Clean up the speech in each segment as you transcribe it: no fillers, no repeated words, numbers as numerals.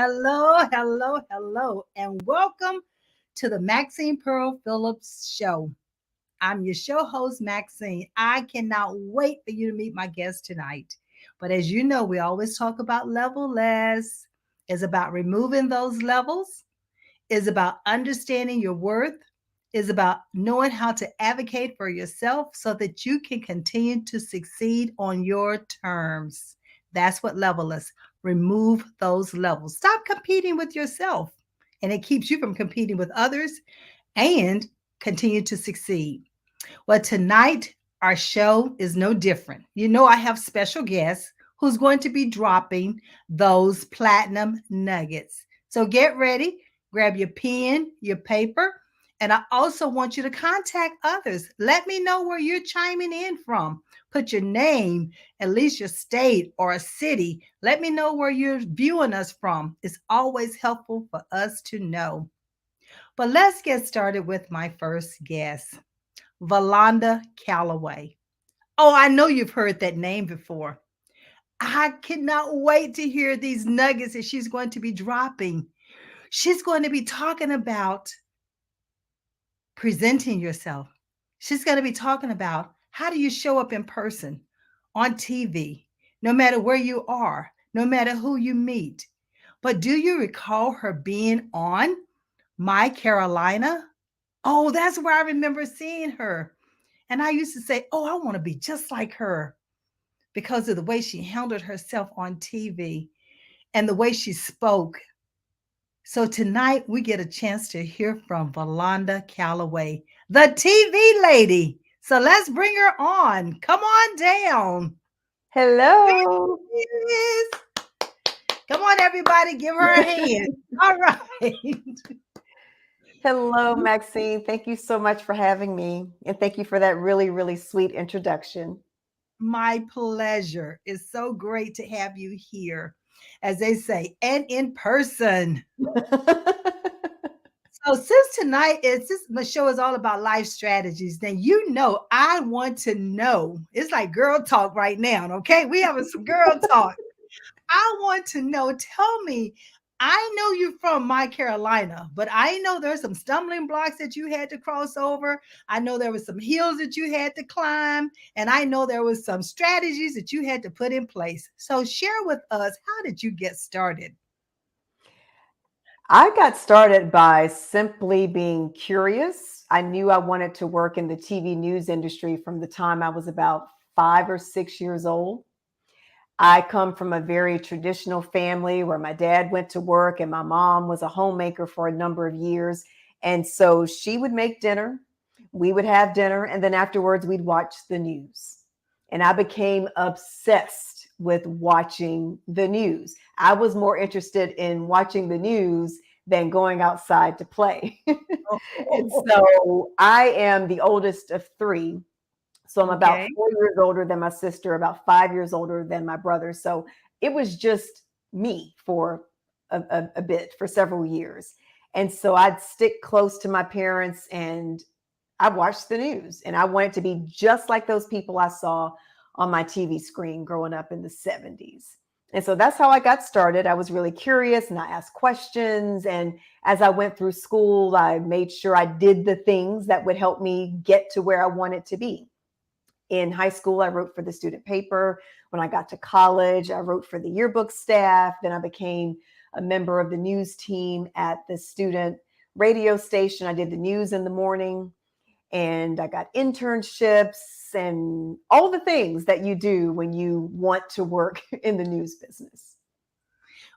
Hello, hello, hello, and welcome to the Maxine Pearl Phillips Show. I'm your show host, Maxine. I cannot wait for you to meet my guest tonight. But as you know, we always talk about level less. It's about removing those levels, is about understanding your worth, is about knowing how to advocate for yourself so that you can continue to succeed on your terms. That's what level is. Remove those levels. Stop competing with yourself, and it keeps you from competing with others and continue to succeed. Well, tonight our show is no different. You know, I have special guests who's going to be dropping those platinum nuggets. So get ready, grab your pen, your paper, and I also want you to contact others. Let me know where you're chiming in from. Put your name, at least your state or a city. Let me know where you're viewing us from. It's always helpful for us to know. But let's get started with my first guest. Valanda Calloway. Oh, I know you've heard that name before. I cannot wait to hear these nuggets that she's going to be dropping. She's going to be talking about presenting yourself. She's going to be talking about how do you show up in person, on TV, no matter where you are, no matter who you meet. But do you recall her being on My Carolina? Oh, that's where I remember seeing her. And I used to say, oh, I want to be just like her because of the way she handled herself on TV and the way she spoke. So tonight we get a chance to hear from Valanda Calloway, the TV lady. So let's bring her on. Come on down. There Hello. she is. Come on, everybody, give her a hand. All right. Hello, Maxine. Thank you so much for having me. And thank you for that really, really sweet introduction. My pleasure. It's so great to have you here, as they say, and in person. So since tonight is this my show is all about life strategies, then you know I want to know. It's like girl talk right now, okay? We having some girl talk. I want to know. Tell me, I know you're from My Carolina, but I know there's some stumbling blocks that you had to cross over. I know there was some hills that you had to climb, and I know there was some strategies that you had to put in place. So share with us, how did you get started? I got started by simply being curious. I knew I wanted to work in the TV news industry from the time I was about 5 or 6 years old. I come from a very traditional family where my dad went to work and my mom was a homemaker for a number of years. And so she would make dinner, we would have dinner, and then afterwards we'd watch the news. And I became obsessed with watching the news. I was more interested in watching the news than going outside to play. And Oh, so I am the oldest of three. So I'm about okay. 4 years older than my sister, about 5 years older than my brother. So it was just me for a bit, for several years. And so I'd stick close to my parents and I watched the news and I wanted to be just like those people I saw on my TV screen growing up in the 70s. And so that's how I got started. I was really curious and I asked questions. And as I went through school, I made sure I did the things that would help me get to where I wanted to be. In high school, I wrote for the student paper. When I got to college, I wrote for the yearbook staff. Then I became a member of the news team at the student radio station. I did the news in the morning and I got internships and all the things that you do when you want to work in the news business.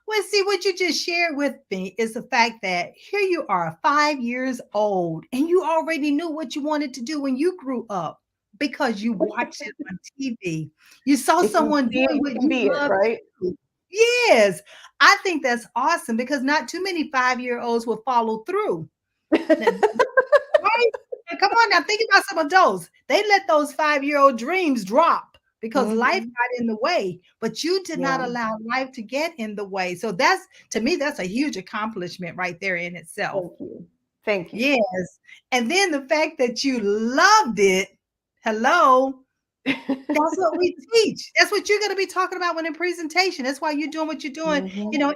Well, see, what you just shared with me is the fact that here you are, 5 years old, and you already knew what you wanted to do when you grew up because you watched it on TV. You saw If you someone see it, doing you what can you be it, love right? to do. Yes, I think that's awesome because not too many 5-year-olds will follow through. Now, right? Now, come on now, think about some of those. They let those 5-year-old dreams drop because life Mhm. got in the way, but you did not Yeah. allow life to get in the way. So that's, to me, that's a huge accomplishment right there in itself. Thank you. Thank you. Yes. And then the fact that you loved it. Hello. That's what we teach. That's what you're going to be talking about when in presentation. That's why you're doing what you're doing, Hmm.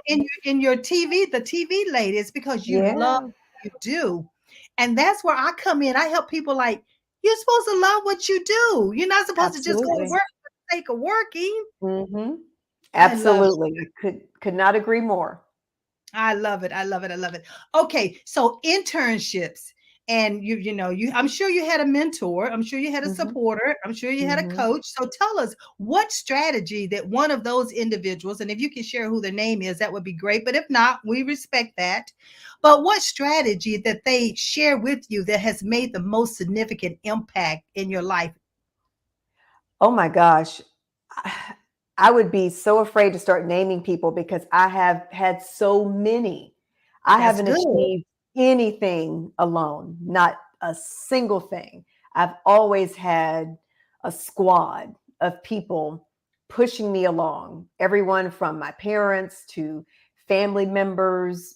in your TV, the TV lady. It's because you love Yeah, what you do. And that's where I come in. I help people like, you're supposed to love what you do. You're not supposed to just go to absolutely. work for the sake of working. Hmm. I love it. Absolutely. I could not agree more. I love it. I love it. I love it. Okay, so internships, and I'm sure you had a mentor. I'm sure you had a Hmm. supporter. I'm sure you had a Hmm. coach. So tell us what strategy that one of those individuals, and if you can share who their name is, that would be great. But if not, we respect that. But what strategy that they share with you that has made the most significant impact in your life? Oh my gosh. I I would be so afraid to start naming people because I have had so many. I That's haven't good. achieved anything alone, not a single thing. I've always had a squad of people pushing me along, everyone from my parents to family members.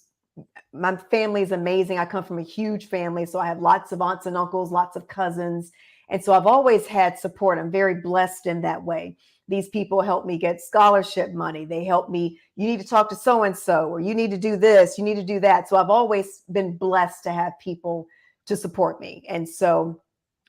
My family is amazing. I come from a huge family, so I have lots of aunts and uncles, lots of cousins. And so I've always had support. I'm very blessed in that way. These people help me get scholarship money. They help me, you need to talk to so and so, or you need to do this, you need to do that. So I've always been blessed to have people to support me. And so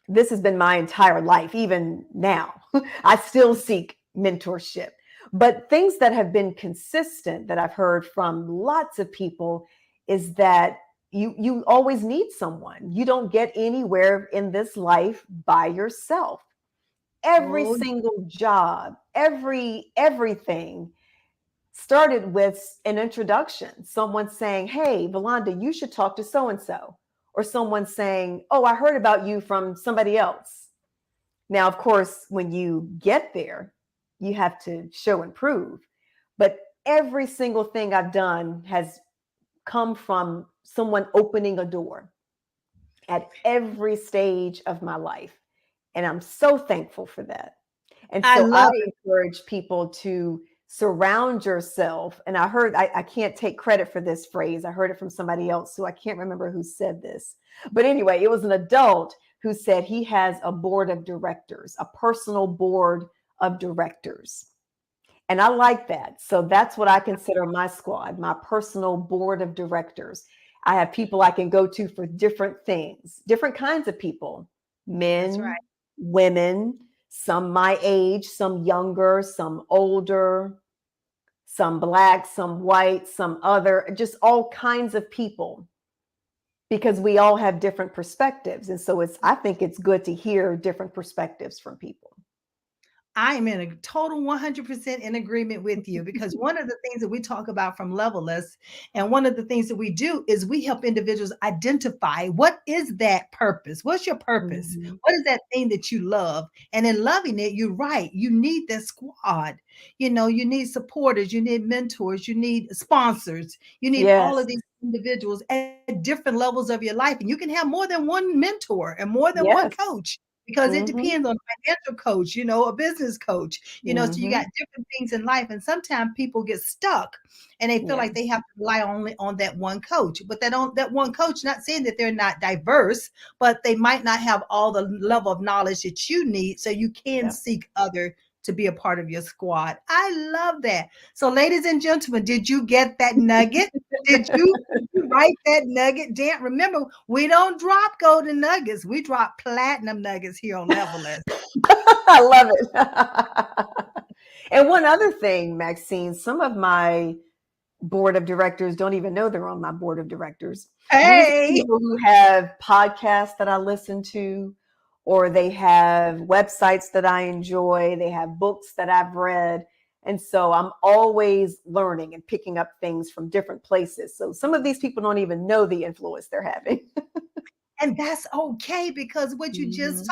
this has been my entire life, even now. I still seek mentorship. But things that have been consistent that I've heard from lots of people is that you always need someone. You don't get anywhere in this life by yourself. Every Oh, single job, everything started with an introduction. Someone saying, "Hey, Valanda, you should talk to so and so." Or someone saying, "Oh, I heard about you from somebody else." Now, of course, when you get there, you have to show and prove. But every single thing I've done has come from someone opening a door at every stage of my life. And I'm so thankful for that. And I so I love it. encourage people to surround yourself. And I can't take credit for this phrase. I heard it from somebody else who I can't remember who said this. But anyway, it was an adult who said he has a board of directors, a personal board of directors. And I like that. So that's what I consider my squad, my personal board of directors. I have people I can go to for different things, different kinds of people, That's right. men, women, some my age, some younger, some older, some black, some white, some other, just all kinds of people because we all have different perspectives. And so I think it's good to hear different perspectives from people. I am in a total 100% in agreement with you because one of the things that we talk about from Levelist, and one of the things that we do is we help individuals identify what is that purpose? What's your purpose? Mhm. What is that thing that you love? And in loving it, you're right. You need that squad. You need supporters, you need mentors, you need sponsors, you need all Yes. of these individuals at different levels of your life. And you can have more than one mentor and more than one Yes. coach because it Mhm. depends on financial coach, a business coach, so you got Mhm. different things in life. And sometimes people get stuck and they feel Yeah. like they have to rely only on that one coach. But that one coach, not saying that they're not diverse, but they might not have all the level of knowledge that you need. So you can Yeah. seek other to be a part of your squad. I love that. So, ladies and gentlemen, did you get that nugget? Did you write that nugget down? Remember, we don't drop golden nuggets. We drop platinum nuggets here on Levelist. I love it. And one other thing, Maxine, some of my board of directors don't even know they're on my board of directors. These are Hey, people who have podcasts that I listen to, or they have websites that I enjoy, they have books that I've read. And so I'm always learning and picking up things from different places. So some of these people don't even know the influence they're having. and that's okay because what Mhm. you just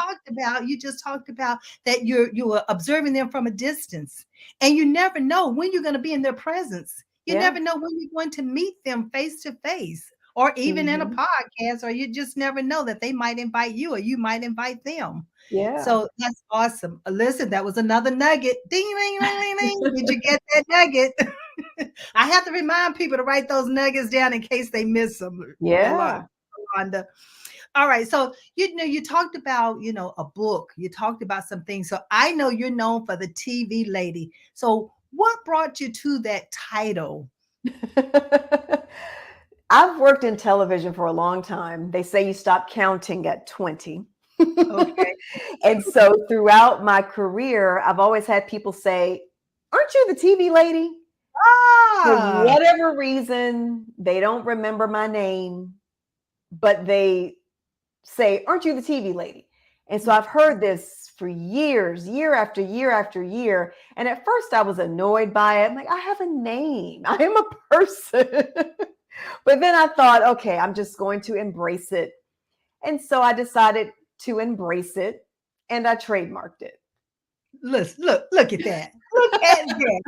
talked about that you are observing them from a distance, and you never know when you're going to be in their presence. You Yeah. never know when you're going to meet them face to face, or even in a Hmm. podcast, or you just never know that they might invite you or you might invite them. Yeah. So that's awesome. Listen, that was another nugget. Ding, ding, ding, ding, ding. Did you get that nugget? I have to remind people to write those nuggets down in case they miss them, Yeah. Yolanda. All right. So, you talked about, a book. You talked about some things. So I know you're known for the TV lady. So what brought you to that title? I've worked in television for a long time. They say you stop counting at 20. Okay. And so throughout my career, I've always had people say, "Aren't you the TV lady?" For Ah, whatever reason, they don't remember my name, but they say, "Aren't you the TV lady?" And so I've heard this for years, year after year after year. And at first I was annoyed by it. I'm like, I have a name, I am a person. But then I thought, okay, I'm just going to embrace it. And so I decided to embrace it and I trademarked it. look at that. Look at that.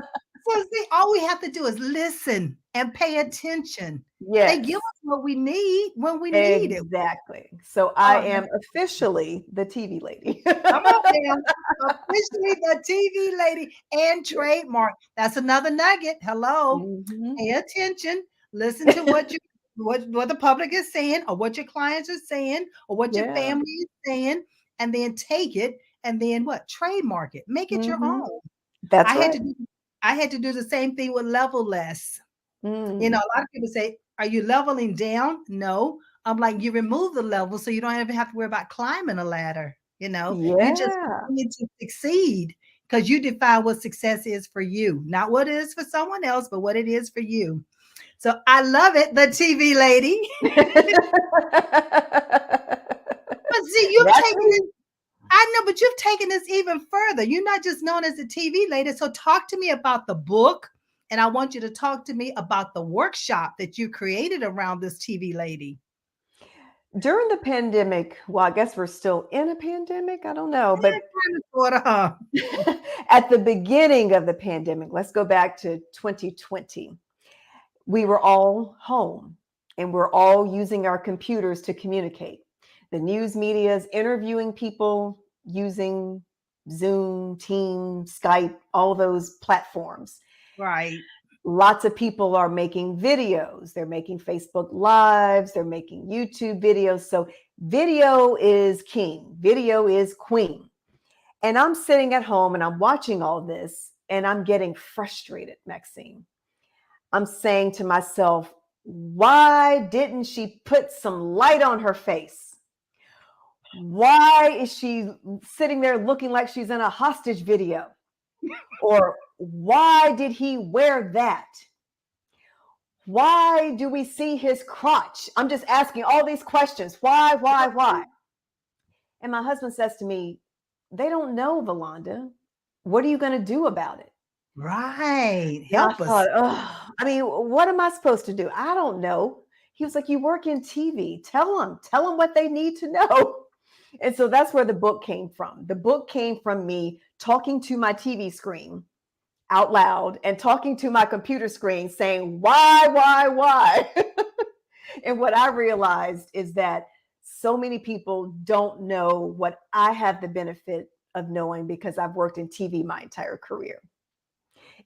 So see, all we have to do is listen and pay attention. They give Yes, us what we need when we need it. exactly. So I Oh, am officially the TV lady. come on now. Officially the TV lady and trademark. That's another nugget. Hello. Mhm. Pay attention. Listen to what the public is saying or what your clients are saying or what your Yeah. family is saying, and then take it and then what? Trademark it. Make it your Mhm. own. I That's had right. to do I had to do the same thing with level less. A Mm. lot of people say, "Are you leveling down?" No. I'm like, you remove the level so you don't even have to worry about climbing a ladder. You just Yeah. continue to succeed because you define what success is for you, not what it is for someone else, but what it is for you. So I love it, the TV lady. But see, you've That's taken it. me. I know, but you've taken this even further. You're not just known as a TV lady. So talk to me about the book. And I want you to talk to me about the workshop that you created around this TV lady. During the pandemic, well, I guess we're still in a pandemic. I don't know. Yeah, But kind of, sort of. Huh? at the beginning of the pandemic, let's go back to 2020, we were all home and we're all using our computers to communicate. The news media is interviewing people using Zoom, Teams, Skype, all those platforms. Right. Lots of people are making videos. They're making Facebook Lives. They're making YouTube videos. So video is king. Video is queen. And I'm sitting at home and I'm watching all this and I'm getting frustrated, Maxine. I'm saying to myself, why didn't she put some light on her face? Why is she sitting there looking like she's in a hostage video? Or why did he wear that? Why do we see his crotch? I'm just asking all these questions. Why, why? And my husband says to me, they don't know, Valanda. What are you going to do about it? Right. And I Help thought, us. oh, I mean, what am I supposed to do? I don't know. He was like, you work in TV. Tell them what they need to know. And so that's where the book came from. The book came from me talking to my TV screen out loud and talking to my computer screen saying, why? And what I realized is that so many people don't know what I have the benefit of knowing because I've worked in TV my entire career.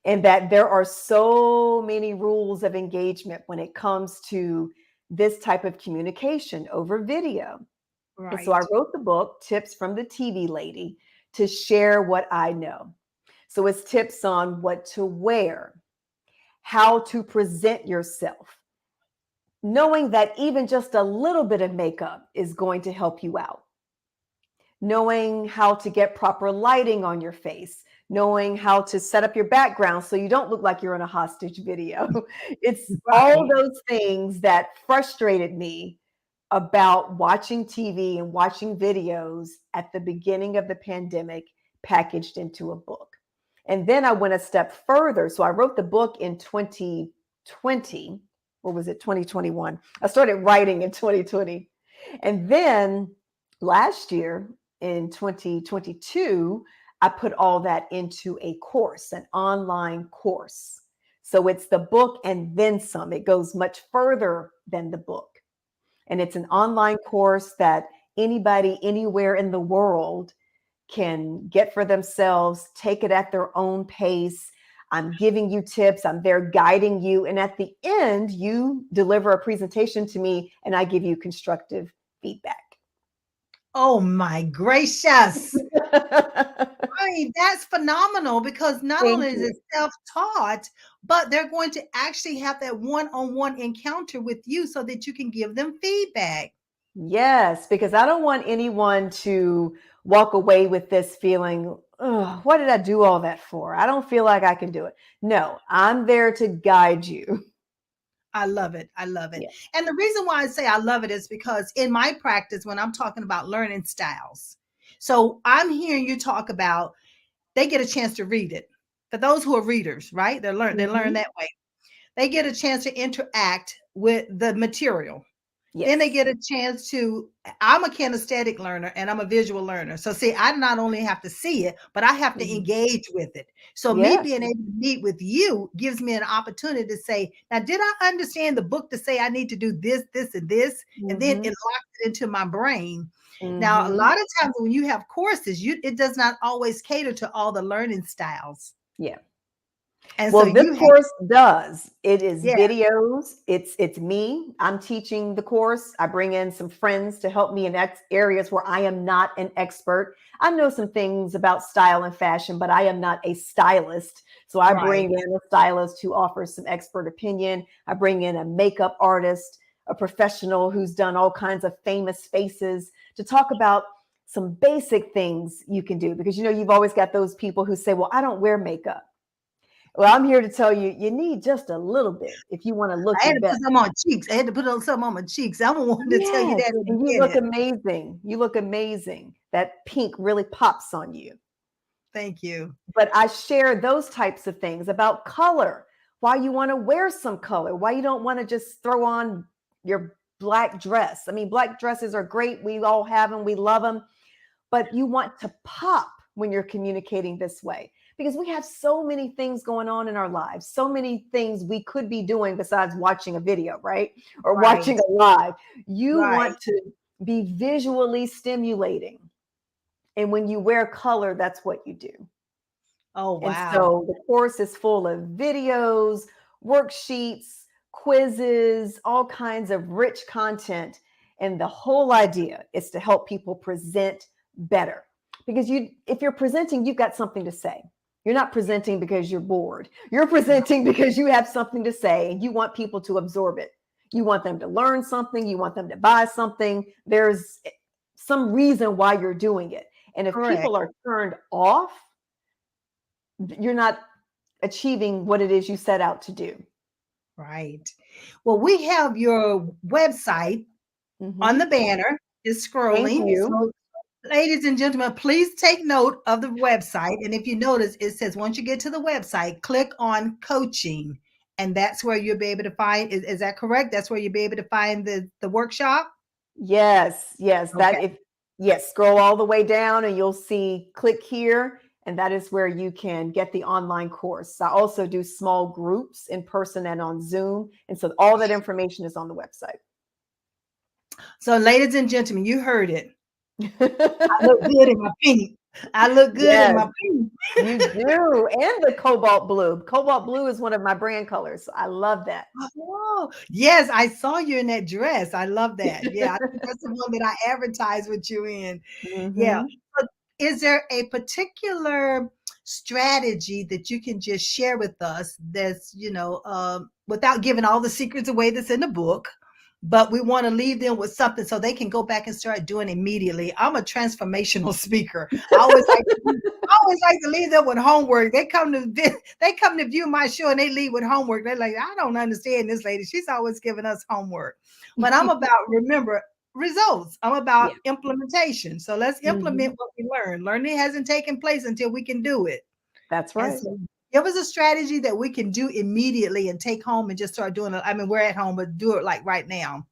And that there are so many rules of engagement when it comes to this type of communication over video. And so I Right. wrote the book, Tips from the TV Lady, to share what I know. So it's tips on what to wear, how to present yourself, knowing that even just a little bit of makeup is going to help you out, knowing how to get proper lighting on your face, knowing how to set up your background so you don't look like you're in a hostage video. It's all Right. those things that frustrated me about watching TV and watching videos at the beginning of the pandemic packaged into a book. And then I went a step further. So I wrote the book in 2020, or was it 2021? I started writing in 2020. And then last year in 2022, I put all that into a course, an online course. So it's the book and then some. It goes much further than the book. And it's an online course that anybody anywhere in the world can get for themselves, take it at their own pace. I'm giving you tips, I'm there guiding you. And at the end, you deliver a presentation to me and I give you constructive feedback. Oh my gracious. I mean, that's phenomenal because not Thank only is you. it self-taught, but they're going to actually have that one-on-one encounter with you so that you can give them feedback. Yes, because I don't want anyone to walk away with this feeling, oh, what did I do all that for? I don't feel like I can do it. No, I'm there to guide you. I love it. I love it. Yeah. And the reason why I say I love it is because in my practice, when I'm talking about learning styles, so I'm hearing you talk about they get a chance to read it. For those who are readers, right? They learn Hmm. that way. They get a chance to interact with the material. Then they Yes. get a chance to, I'm a kinesthetic learner and I'm a visual learner. So see, I not only have to see it, but I have to Mhm. engage with it. So me Yes. being able to meet with you gives me an opportunity to say, now, did I understand the book to say I need to do this, this, and this? And then it Hmm. locks it into my brain. Now, a Hmm. lot of times when you have courses, it does not always cater to all the learning styles. Yeah. And so Well, this you have, course does. It is yeah, videos. It's me. I'm teaching the course. I bring in some friends to help me in areas where I am not an expert. I know some things about style and fashion, but I am not a stylist. So I right, bring in a stylist who offers some expert opinion. I bring in a makeup artist, a professional who's done all kinds of famous faces to talk about some basic things you can do, because you've always got those people who say, "Well, I don't wear makeup." Well, I'm here to tell you, you need just a little bit if you want to look I your had to best. put some on cheeks. I had to put on some on my cheeks. I'm the one to tell you Yes, that in the and you look beginning. amazing. You look amazing. That pink really pops on you. Thank you. But I share those types of things about color, why you want to wear some color, why you don't want to just throw on your black dress. I mean, black dresses are great. We all have them, we love them, but you want to pop when you're communicating this way, because we have so many things going on in our lives, so many things we could be doing besides watching a video, right? Or watching Right, a live. You right. want to be visually stimulating. And when you wear color, that's what you do. Oh, And wow. so the course is full of videos, worksheets, quizzes, all kinds of rich content. And the whole idea is to help people present better. Because if you're presenting, you've got something to say. You're not presenting because you're bored. You're presenting because you have something to say and you want people to absorb it. You want them to learn something. You want them to buy something. There's some reason why you're doing it. And if Correct. people are turned off, you're not achieving what it is you set out to do. Right. Well, we have your website on Hmm. the banner. It's Thank scrolling. you. So, ladies and gentlemen, please take note of the website. And if you notice, it says once you get to the website, click on coaching. And that's where you'll be able to find, is that correct? That's where you'll be able to find the workshop? Yes, yes. Okay. Yes, scroll all the way down and you'll see click here. And that is where you can get the online course. I also do small groups in person and on Zoom. And so all that information is on the website. So, ladies and gentlemen, you heard it. I look good in my pink. I look good in Yes, my pink. you do. And the cobalt blue. Cobalt blue is one of my brand colors. So I love that. Oh, yes, I saw you in that dress. I love that. Yeah, I think that's the one that I advertised with you in. Yeah. Hmm. But is there a particular strategy that you can just share with us that's, without giving all the secrets away that's in the book, but we want to leave them with something so they can go back and start doing immediately. I'm a transformational speaker. I always like to leave them with homework. They come to view my show and they leave with homework. They're like, I don't understand this lady. She's always giving us homework. But I'm about, remember, results. I'm about Yeah. implementation. So let's implement Hmm. what we learn. Learning hasn't taken place until we can do it. That's And right. so give us a strategy that we can do immediately and take home and just start doing it. I mean, we're at home, but do it like right now.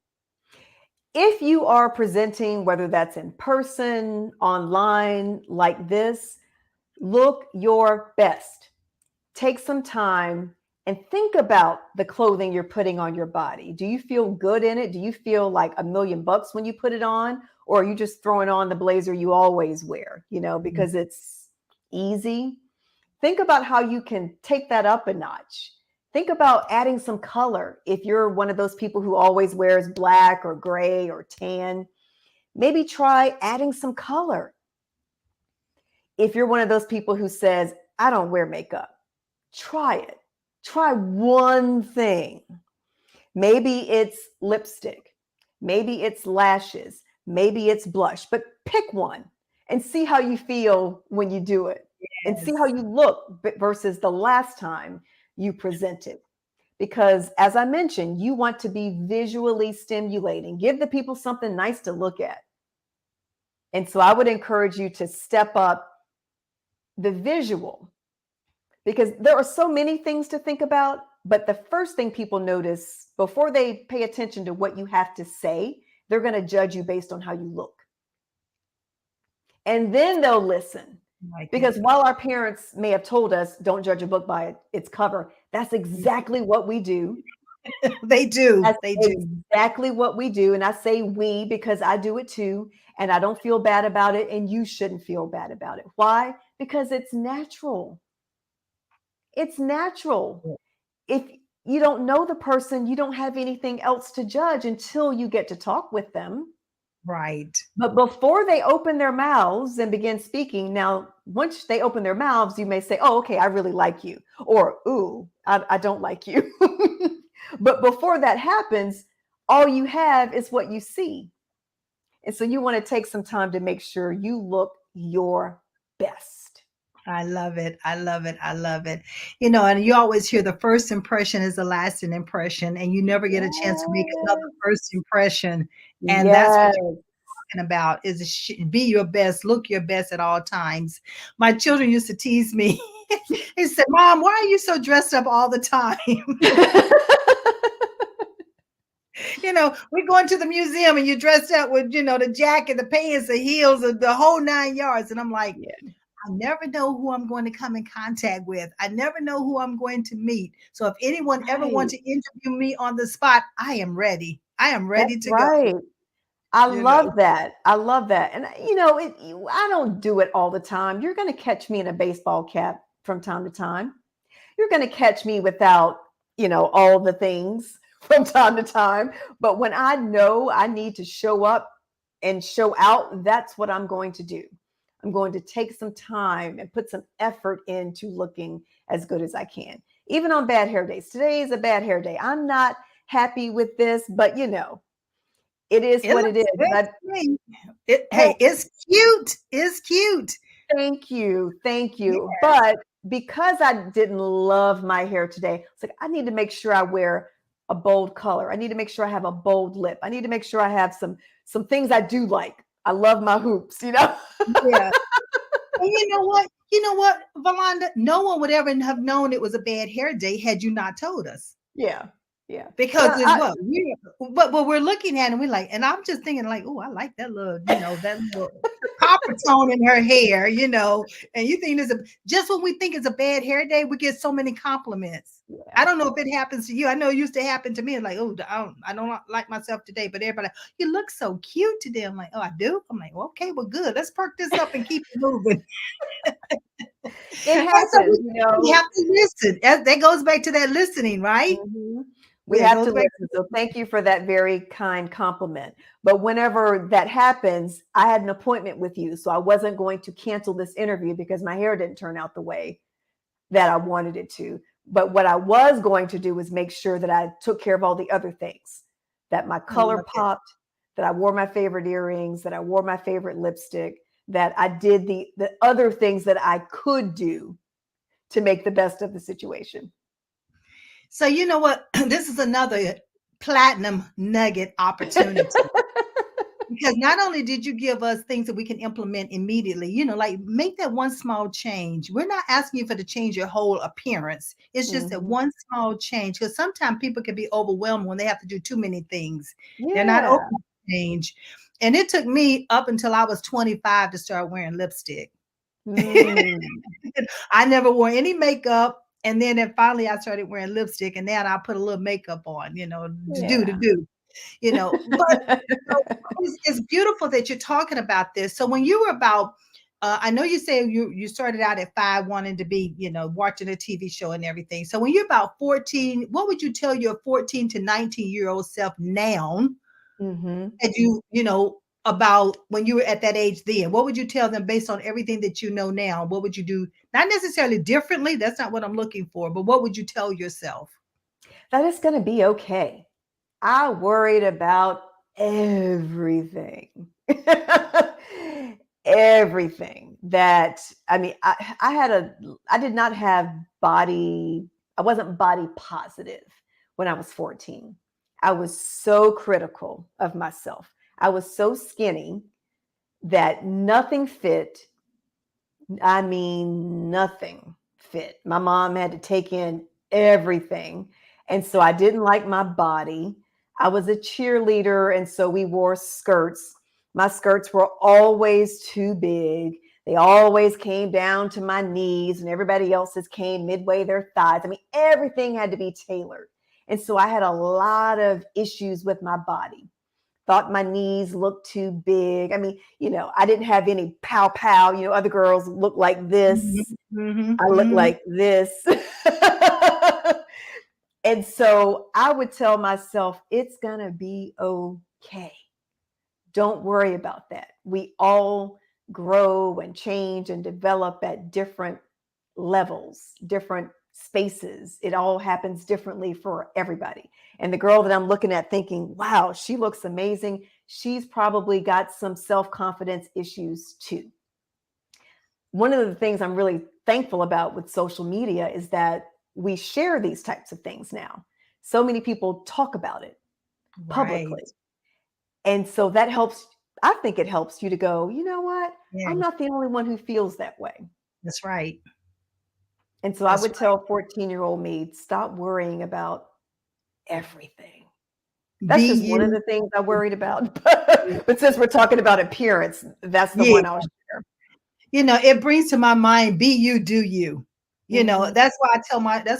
If you are presenting, whether that's in person, online, like this, look your best. Take some time and think about the clothing you're putting on your body. Do you feel good in it? Do you feel like $1,000,000 when you put it on? Or are you just throwing on the blazer you always wear, Mhm. because it's easy? Think about how you can take that up a notch. Think about adding some color. If you're one of those people who always wears black or gray or tan, Maybe try adding some color. If you're one of those people who says, I don't wear makeup, try it. Try one thing. Maybe it's lipstick. Maybe it's lashes. Maybe it's blush, but pick one and see how you feel when you do it and see how Yes. you look versus the last time you presented. Because as I mentioned, you want to be visually stimulating, give the people something nice to look at. And so I would encourage you to step up the visual because there are so many things to think about. But the first thing people notice before they pay attention to what you have to say, they're going to judge you based on how you look. And then they'll listen. Like Because it. while our parents may have told us, don't judge a book by its cover, that's exactly what we do. They do. That's They do. exactly what we do. And I say we because I do it too. And I don't feel bad about it. And you shouldn't feel bad about it. Why? Because it's natural. It's natural. If you don't know the person, you don't have anything else to judge until you get to talk with them. Right. But before they open their mouths and begin speaking, now, once they open their mouths, you may say, oh, okay, I really like you. Or, ooh, I don't like you. But before that happens, all you have is what you see. And so you want to take some time to make sure you look your best. I love it. I love it. I love it. You know, and you always hear the first impression is the lasting impression, and you never get a chance to make another Yes. first impression. And that's what Yes. you're talking about is be your best, look your best at all times. My children used to tease me. They said, Mom, why are you so dressed up all the time? You know, we're going to the museum and you're dressed up with, you know, the jacket, the pants, the heels, the whole 9 yards. And I'm like, Yeah. I never know who I'm going to come in contact with. I never know who I'm going to meet. So if anyone ever Right. wants to interview me on the spot, I am ready. I am That's ready to go. right. I You know, love that. I love that. And I don't do it all the time. You're going to catch me in a baseball cap from time to time. You're going to catch me without, all the things from time to time. But when I know I need to show up and show out, that's what I'm going to do. I'm going to take some time and put some effort into looking as good as I can, even on bad hair days. Today is a bad hair day. I'm not happy with this, but it is it what it is. looks good And to me. well, Hey, it's cute. It's cute. thank you. Thank you. Yes. But because I didn't love my hair today, it's like I need to make sure I wear a bold color. I need to make sure I have a bold lip. I need to make sure I have some things I do like. I love my hoops. Yeah. And you know what? You know what, Valanda? No one would ever have known it was a bad hair day had you not told us. Yeah. Yeah. But Because it's what we but we're looking at and we're like, and I'm just thinking like, oh, I like that little, that little copper tone in her hair, and you think just when we think it's a bad hair day, we get so many compliments. I yeah. don't know if it happens to you. I know it used to happen to me. Like, oh, I don't like myself today, but everybody, you look so cute today. I'm like, oh, I do. I'm like, well, okay, well, good. Let's perk this up and keep it moving. It And so happens, we have to listen. That goes back to that listening, right? Mhm. We Yeah, it have goes to back listen. So thank you for that very kind compliment. But whenever that happens, I had an appointment with you. So I wasn't going to cancel this interview because my hair didn't turn out the way that I wanted it to. But what I was going to do was make sure that I took care of all the other things, that my I color love it. popped, that I wore my favorite earrings, that I wore my favorite lipstick, that I did the other things that I could do to make the best of the situation. So you know what? This is another platinum nugget opportunity. Because not only did you give us things that we can implement immediately, like make that one small change. We're not asking you for to change your whole appearance. It's just that Mhm. one small change. Because sometimes people can be overwhelmed when they have to do too many things. They're not Yeah. open to change. And it took me up until I was 25 to start wearing lipstick. Mm. I never wore any makeup. And then finally I started wearing lipstick and then I put a little makeup on, to Yeah. do, but so it's beautiful that you're talking about this. So when you were about, I know you say you started out at 5 wanting to be, watching a TV show and everything. So when you're about 14, what would you tell your 14 to 19-year-old self now Mhm. that you about when you were at that age then? What would you tell them based on everything that you know now? What would you do? Not necessarily differently. That's not what I'm looking for, but what would you tell yourself? That it's going to be okay. I worried about everything. Everything that, I mean, I did not have I wasn't body positive when I was 14. I was so critical of myself. I was so skinny that nothing fit. I mean, nothing fit. My mom had to take in everything. And so I didn't like my body. I was a cheerleader. And so we wore skirts. My skirts were always too big. They always came down to my knees, and everybody else's came midway their thighs. I mean, everything had to be tailored. And so I had a lot of issues with my body. Thought my knees looked too big. I mean, I didn't have any pow pow. Other girls look like this. Mm-hmm, I look mm-hmm. like this. And so I would tell myself, it's going to be okay. Don't worry about that. We all grow and change and develop at different levels, different spaces. It all happens differently for everybody. And the girl that I'm looking at thinking, wow, she looks amazing, she's probably got some self-confidence issues too. One of the things I'm really thankful about with social media is that we share these types of things now. So many people talk about it publicly. Right. And so that helps. I think it helps you to go, you know what? Yeah, I'm not the only one who feels that way. that's right. And so I That's would right. tell 14-year-old me, stop worrying about everything. Be That's just one of you. the things I worried about. But since we're talking about appearance, that's the Yeah. one I'll share. It brings to my mind, be you, do you. Mm-hmm. That's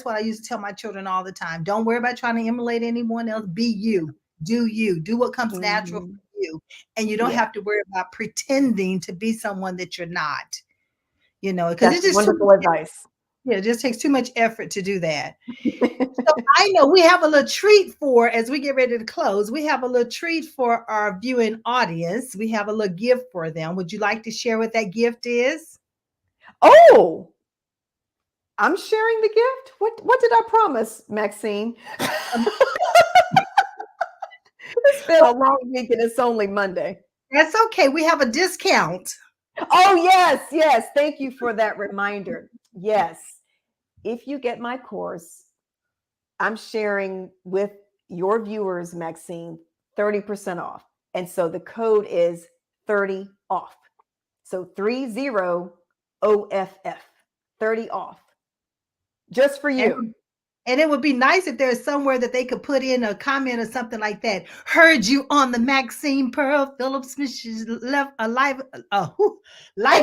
what I used to tell my children all the time. Don't worry about trying to emulate anyone else. Be you, do you, do what comes natural Mm-hmm. for you. And you don't Yeah, have to worry about pretending to be someone that you're not, because that's it's just too wonderful much, advice. it just takes too much effort to do that. So I know we have a little treat as we get ready to close, we have a little treat for our viewing audience. We have a little gift for them. Would you like to share what that gift is? Oh, I'm sharing the gift. What did I promise, Maxine? Um, It's been a long week and it's only Monday. That's okay. We have a discount. Oh, yes, yes. Thank you for that reminder. Yes. If you get my course, I'm sharing with your viewers, Maxine, 30% off. And so the code is 30 off. So 30 OFF, 30 off. Just for And, you. and it would be nice if there's somewhere that they could put in a comment or something like that. Heard you on the Maxine Pearl Phillips left a life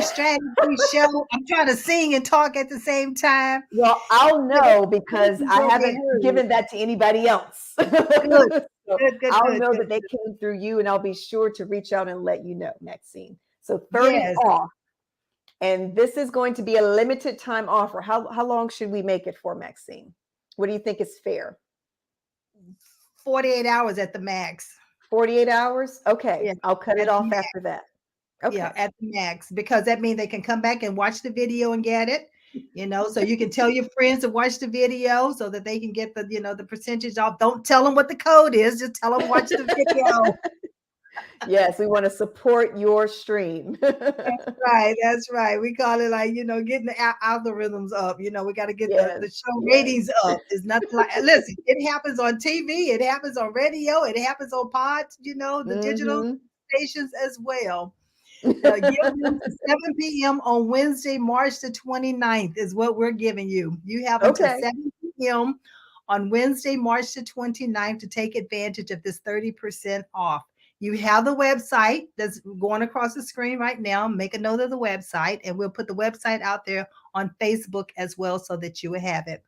strategy show. I'm trying to sing and talk at the same time. Well, I'll Yeah, know you because can I go haven't ahead. given that to anybody else. Good, So good, good, I'll good, know good. that they came through you, and I'll be sure to reach out and let you know, Maxine. So 30 Yes, off. And this is going to be a limited time offer. How long should we make it for, Maxine? What do you think is fair? 48 hours at the max. 48 hours? Okay. Yeah, I'll cut at it the off max. after that. Yeah, Okay. at the max, because that means they can come back and watch the video and get it. So you can tell your friends to watch the video so that they can get the percentage off. Don't tell them what the code is. Just tell them watch the video. Yes, we want to support your stream. Right, that's right. We call it like, getting the algorithms up. We got to get the Yes, show yes. ratings up. It's nothing like, listen, it happens on TV, it happens on radio, it happens on pods, the digital Mm-hmm. stations as well. Give them to 7 p.m. on Wednesday, March the 29th is what we're giving you. You have until Okay. 7 p.m. on Wednesday, March the 29th to take advantage of this 30% off. You have the website that's going across the screen right now. Make a note of the website, and we'll put the website out there on Facebook as well so that you will have it.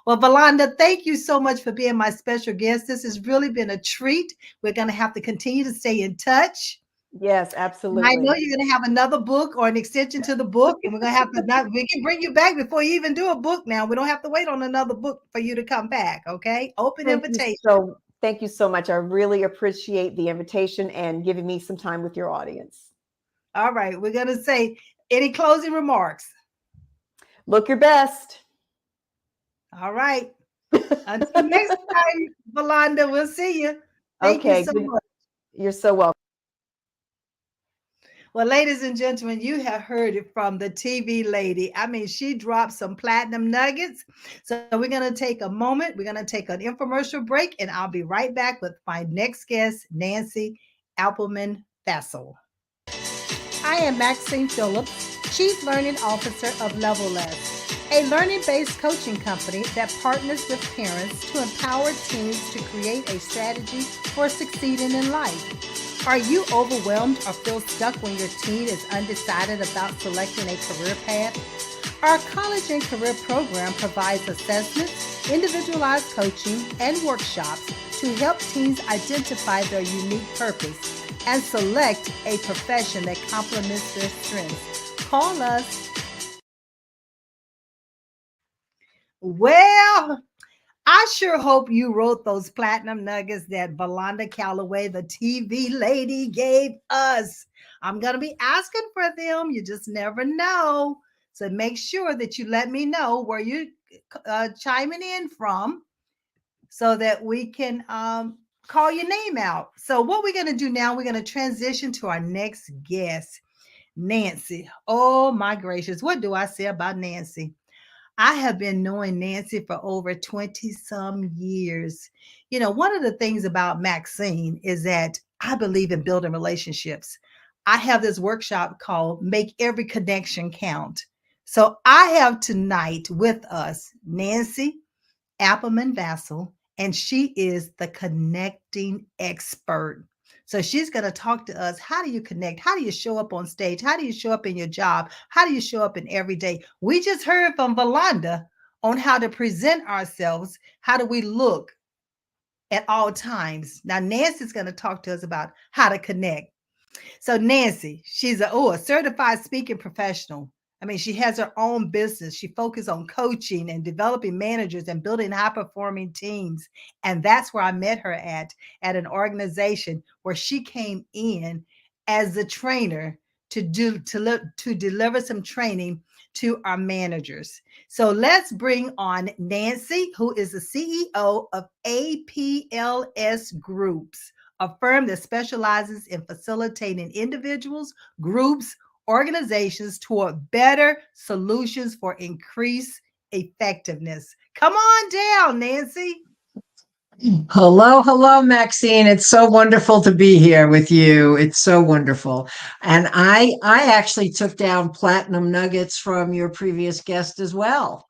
Well, Valanda, thank you so much for being my special guest. This has really been a treat. We're going to have to continue to stay in touch. Yes, I know absolutely. you're going to have another book or an extension to the book, and we're going to have to we can bring you back before you even do a book now. We don't have to wait on another book for you to come back. Okay. Open Thank you invitation. Thank you so much. I really appreciate the invitation and giving me some time with your audience. All right, we're going to say any closing remarks. Look your best. All right. Until next time, Valanda, we'll see you. Thank you Okay, so good. much. You're so welcome. Well, ladies and gentlemen, you have heard it from the TV lady. I mean, she dropped some platinum nuggets. So we're going to take a moment. We're going to take an infomercial break, and I'll be right back with my next guest, Nancy Appleman Fassel. I am Maxine Phillips, Chief Learning Officer of Level Less, a learning based coaching company that partners with parents to empower teens to create a strategy for succeeding in life. Are you overwhelmed or feel stuck when your teen is undecided about selecting a career path? Our college and career program provides assessments, individualized coaching, and workshops to help teens identify their unique purpose and select a profession that complements their strengths. Call us. Well, I sure hope you wrote those platinum nuggets that Valanda Calloway, the TV lady, gave us. I'm going to be asking for them. You just never know. So make sure that you let me know where you're chiming in from so that we can call your name out. So, what we're going to do now, we're going to transition to our next guest, Nancy. Oh, my gracious. What do I say about Nancy? I have been knowing Nancy for over 20 some years. You know, one of the things about Maxine is that I believe in building relationships. I have this workshop called Make Every Connection Count. So I have tonight with us Nancy Appleman Vassal, and she is the connecting expert. So she's going to talk to us. How do you connect? How do you show up on stage? How do you show up in your job? How do you show up in every day? We just heard from Valanda on how to present ourselves. How do we look at all times? Now, Nancy's going to talk to us about how to connect. So Nancy, she's a certified speaking professional. I mean, she has her own business. She focuses on coaching and developing managers and building high performing teams. And that's where I met her at an organization where she came in as a trainer to deliver some training to our managers. So let's bring on Nancy, who is the CEO of APLS Groups, a firm that specializes in facilitating individuals, groups, organizations toward better solutions for increased effectiveness. Come on down, Nancy. Hello, hello, Maxine. It's so wonderful to be here with you. It's so wonderful. And I actually took down platinum nuggets from your previous guest as well.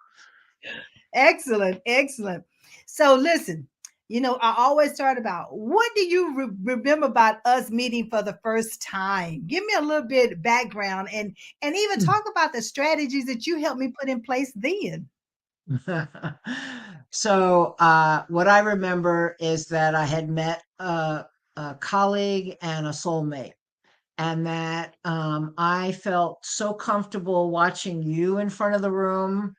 Excellent, excellent. So listen, you know, I always start about what do you remember about us meeting for the first time? Give me a little bit background and even talk about the strategies that you helped me put in place then. So what I remember is that I had met a colleague and a soulmate, and that I felt so comfortable watching you in front of the room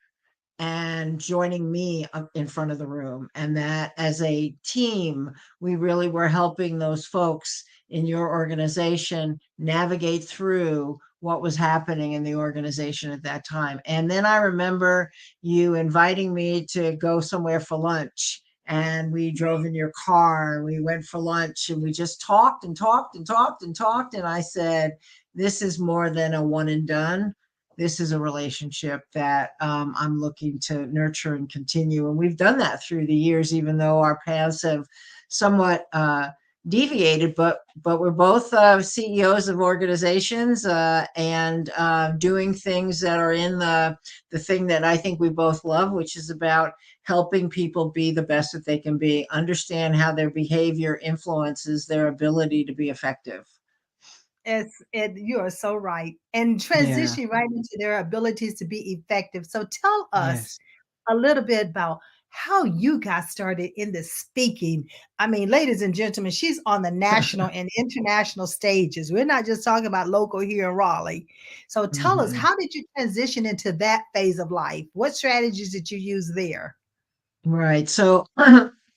and joining me up in front of the room. And that as a team, we really were helping those folks in your organization navigate through what was happening in the organization at that time. And then I remember you inviting me to go somewhere for lunch. And we drove in your car and we went for lunch and we just talked and talked and talked and talked. And I said, this is more than a one and done. This is a relationship that I'm looking to nurture and continue. And we've done that through the years, even though our paths have somewhat deviated, but we're both CEOs of organizations and doing things that are in the thing that I think we both love, which is about helping people be the best that they can be, understand how their behavior influences their ability to be effective. You are so right. And Yeah. transition right into their abilities to be effective. So tell us Yes. a little bit about how you got started in the speaking. I mean, ladies and gentlemen, she's on the national and international stages. We're not just talking about local here in Raleigh. So tell us, Mhm. how did you transition into that phase of life? What strategies did you use there? Right. So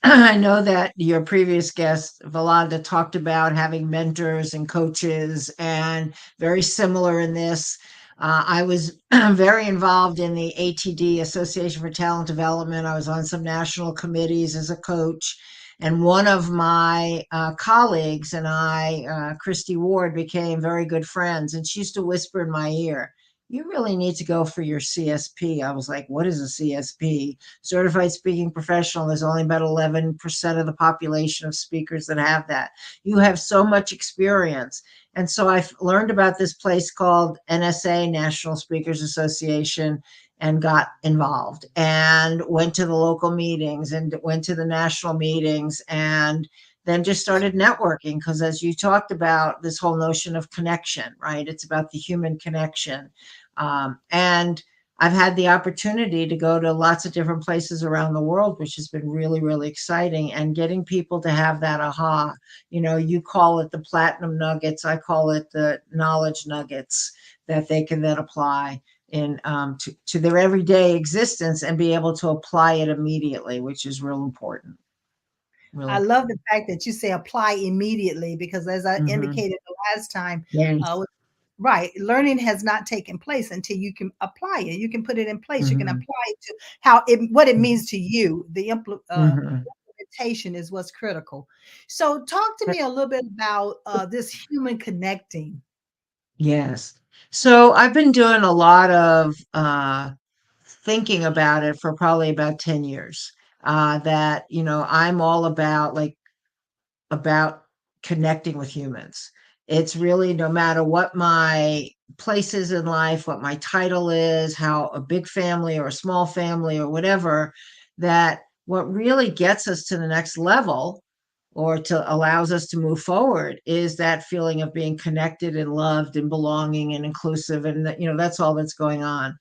I know that your previous guest, Valanda, talked about having mentors and coaches, and very similar in this. I was very involved in the ATD, Association for Talent Development. I was on some national committees as a coach. And one of my colleagues and I, Christy Ward, became very good friends. And she used to whisper in my ear, "You really need to go for your CSP." I was like, "What is a CSP?" Certified speaking professional. There's only about 11% of the population of speakers that have that. You have so much experience. And so I learned about this place called NSA, National Speakers Association, and got involved and went to the local meetings and went to the national meetings, and then just started networking, because as you talked about, this whole notion of connection, right? It's about the human connection. And I've had the opportunity to go to lots of different places around the world, which has been really, really exciting, and getting people to have that aha. You call it the platinum nuggets. I call it the knowledge nuggets that they can then apply to their everyday existence and be able to apply it immediately, which is real important. Real I love the fact that you say apply immediately, because as I important. indicated the last time, Yes. right, learning has not taken place until you can apply it. You can put it in place. You can Hmm. apply it to what it means to you. The Hmm. implementation is what's critical. So, talk to me a little bit about this human connecting. Yes. So I've been doing a lot of thinking about it for probably about 10 years. That, I'm all about about connecting with humans. It's really, no matter what my place is in life, what my title is, how a big family or a small family or whatever, that what really gets us to the next level, or to allows us to move forward, is that feeling of being connected and loved and belonging and inclusive. And that, that's all that's going on.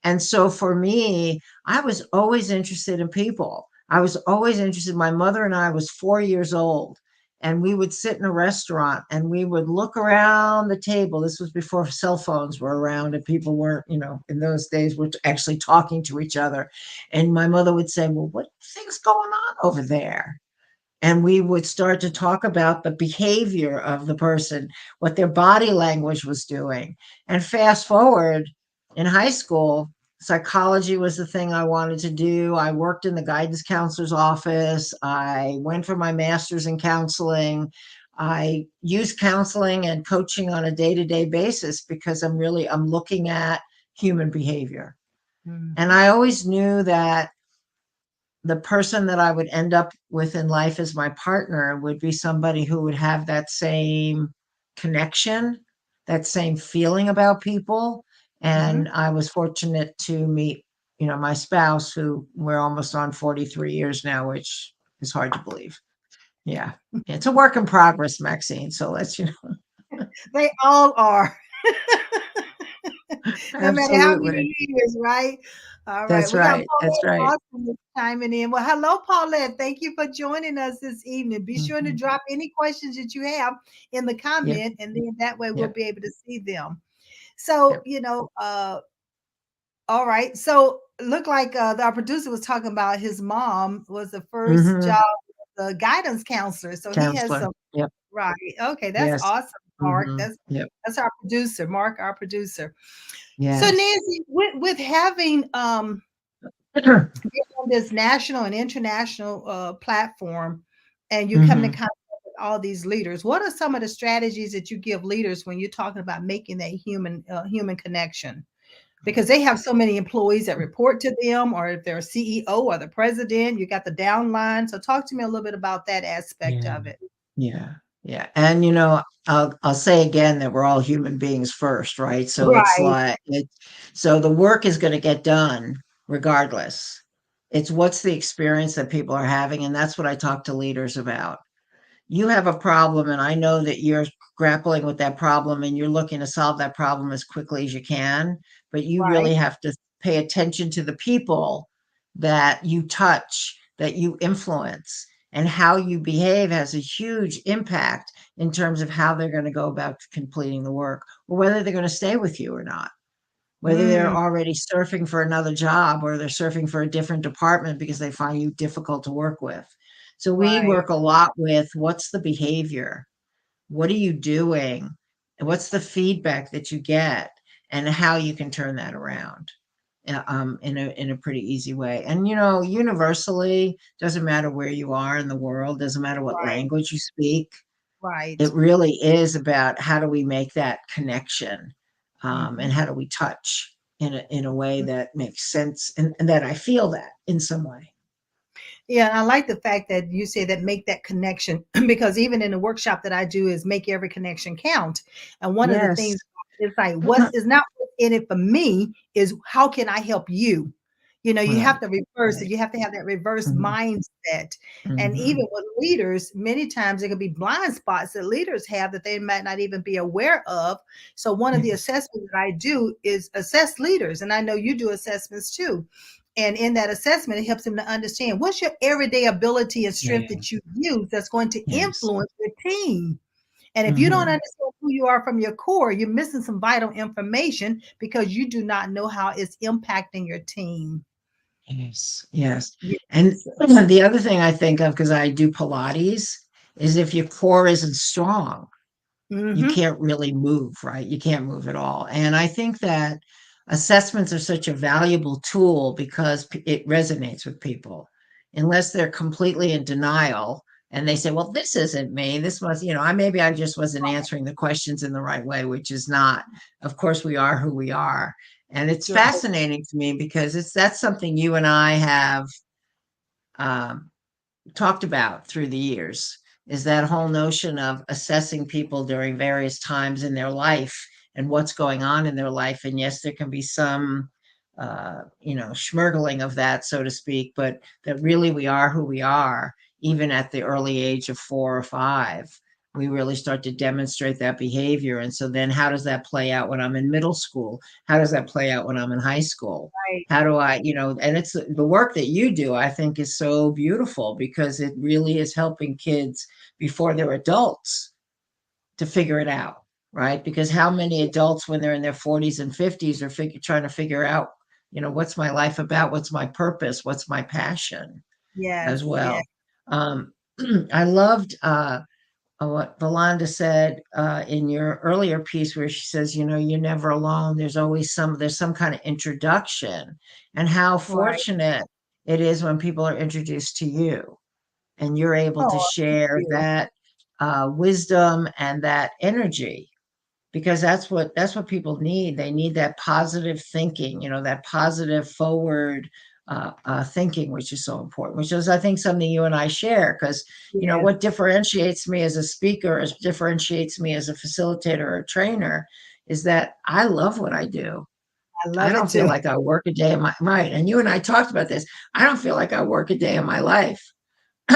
And so for me, I was always interested in people. I was always interested. My mother and I was 4 years old, and we would sit in a restaurant and we would look around the table. This was before cell phones were around and people weren't, in those days, were actually talking to each other. And my mother would say, "Well, what thing's going on over there?" And we would start to talk about the behavior of the person, what their body language was doing. And fast forward, in high school, psychology was the thing I wanted to do. I worked in the guidance counselor's office. I went for my master's in counseling. I use counseling and coaching on a day-to-day basis because I'm looking at human behavior. And Mhm. I always knew that the person that I would end up with in life as my partner would be somebody who would have that same connection, that same feeling about people. And Mhm. I was fortunate to meet, my spouse, who we're almost on 43 years now, which is hard to believe. Yeah. It's a work in progress, Maxine. So They all are. No matter how absolutely. many years, right? All right. That's We got right. That's Paulette right. Austin chiming in. Well, hello, Paulette. Thank you for joining us this evening. Be sure to Mhm. drop any questions that you have in the Yep. comment, and then that way we'll Yep. be able to see them. So, Yep. all right. So, look like our producer was talking about his mom was the first Hmm. job, the guidance counselor. So he has Counselor. some. Yep. Right. Okay, that's Yes. awesome, Mark. Hmm. Yep. That's our producer, Mark, our producer. So Yes. Nancy, with having been on this national and international platform, and you come to Hmm. contact with all these leaders, what are some of the strategies that you give leaders when you're talking about making that human connection? Because they have so many employees that report to them, or if they're a CEO or the president, you got the downline. So talk to me a little bit about that aspect Yeah. of it. Yeah. Yeah. And I'll say again that we're all human beings first, right? So it's Right. like so the work is going to get done regardless. It's what's the experience that people are having, and that's what I talk to leaders about. You have a problem, and I know that you're grappling with that problem and you're looking to solve that problem as quickly as you can, but you Right. really have to pay attention to the people that you touch, that you influence, and how you behave has a huge impact in terms of how they're going to go about completing the work, or whether they're going to stay with you or not, whether they're already surfing for another job or they're surfing for a different department because they find you difficult to work with. So we Right. work a lot with what's the behavior? What are you doing? And what's the feedback that you get and how you can turn that around in a pretty easy way. And, universally, doesn't matter where you are in the world, doesn't matter what Right. language you speak. Right. It really is about how do we make that connection, and Mhm. how do we touch in a way that makes sense and that I feel that in some way. Yeah, I like the fact that you say that make that connection because even in the workshop that I do is make every connection count. And one of the Yes. things is like what's is not what's in it for me is how can I help you? You have Right. to reverse it. Right. You have to have that reverse Mhm. mindset. And even Mhm. with leaders, many times there could be blind spots that leaders have that they might not even be aware of. So one of the Yes. assessments that I do is assess leaders, and I know you do assessments too. And in that assessment, it helps them to understand what's your everyday ability and strength Yeah. that you use that's going to Yes. influence your team. And if you don't Mhm. understand who you are from your core, you're missing some vital information because you do not know how it's impacting your team. Yes. Yes. And Yes. the other thing I think of, because I do Pilates, is if your core isn't strong, you Mm-hmm. can't really move, right? You can't move at all. And I think that assessments are such a valuable tool because it resonates with people. Unless they're completely in denial and they say, well, this isn't me. This must, I just wasn't answering the questions in the right way, which is not. Of course, we are who we are. And it's Right. fascinating to me because that's something you and I have um, talked about through the years, is that whole notion of assessing people during various times in their life and what's going on in their life. And yes, there can be some schmirgling of that, so to speak, but that really we are who we are, even at the early age of 4 or 5. We really start to demonstrate that behavior. And so then how does that play out when I'm in middle school? How does that play out when I'm in high school? Right. How do I, and it's the work that you do, I think, is so beautiful because it really is helping kids before they're adults to figure it out, right? Because how many adults, when they're in their 40s and 50s, are trying to figure out, what's my life about? What's my purpose? What's my passion Yes. as Yes. well? Um, I loved what Valanda said in your earlier piece, where she says, you're never alone. There's some kind of introduction, and how Right. fortunate it is when people are introduced to you and you're able to Oh, thank share you. that wisdom and that energy, because that's what people need. They need that positive thinking, that positive forward thinking, which is so important, which is, I think, something you and I share. Because Yes. what differentiates me as a speaker, as differentiates me as a facilitator or a trainer, is that I love what I do. I I love it don't feel too. like I work a day in my right. And you and I talked about this. I don't feel like I work a day in my life,